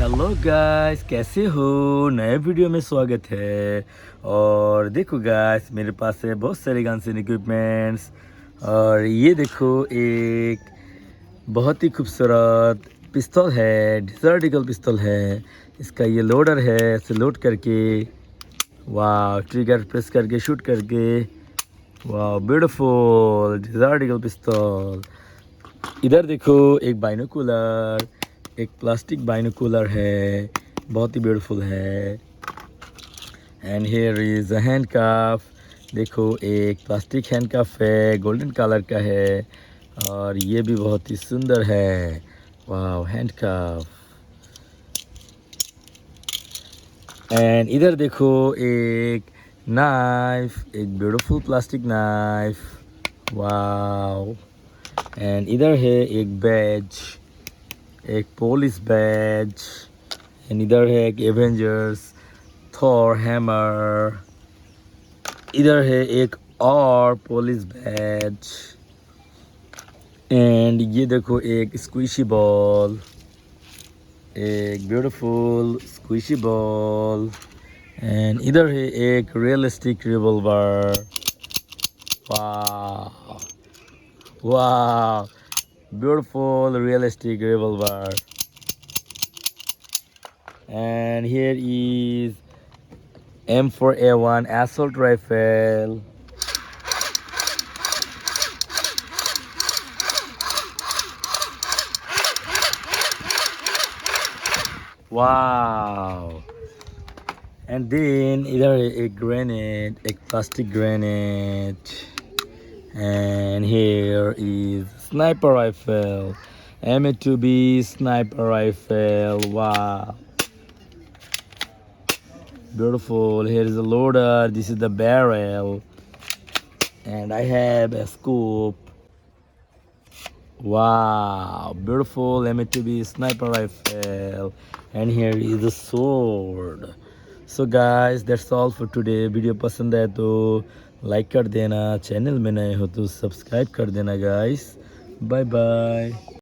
Hello guys, कैसे हो? नए वीडियो में स्वागत है। और देखो गाइस, मेरे पास है बहुत सारे गन्स एंड इक्विपमेंट्स। और ये देखो, एक बहुत ही खूबसूरत पिस्तौल है, डेजर्ट ईगल पिस्तौल है। इसका ये लोडर है, इसे लोड करके वाह, ट्रिगर प्रेस करके शूट करके वाह, ब्यूटीफुल डेजर्ट ईगल पिस्तौल। इधर देखो, एक बाइनोकुलर, एक प्लास्टिक बाइनोकुलर है, बहुत ही ब्यूटीफुल है। And here is a handcuff. देखो, एक प्लास्टिक हैंडकफ है, गोल्डन कलर का है और ये भी बहुत ही सुंदर है। वाह, हैंडकफ। एंड इधर देखो, एक नाइफ, एक ब्यूटीफुल प्लास्टिक नाइफ। वाह। एंड इधर है एक बैज, एक पुलिस बैज। एंड इधर है एक एवेंजर्स थॉर हैमर। इधर है एक और पुलिस बैज। एंड ये देखो, एक स्क्विशी बॉल, एक ब्यूटीफुल स्क्विशी बॉल। एंड इधर है एक रियलिस्टिक रिवॉल्वर। वाह वाह, beautiful realistic revolver. And here is M4A1 Assault Rifle. Wow. And then either a grenade, a plastic grenade. And here is sniper rifle, M2B sniper rifle. Wow, beautiful. Here is the loader, this is the barrel, and I have a scope. Wow, beautiful M2B sniper rifle. And here is the sword. So guys, that's all for today. Video पसंद है तो like कर देना, channel में नए हो तो subscribe कर देना गाइस। Bye bye.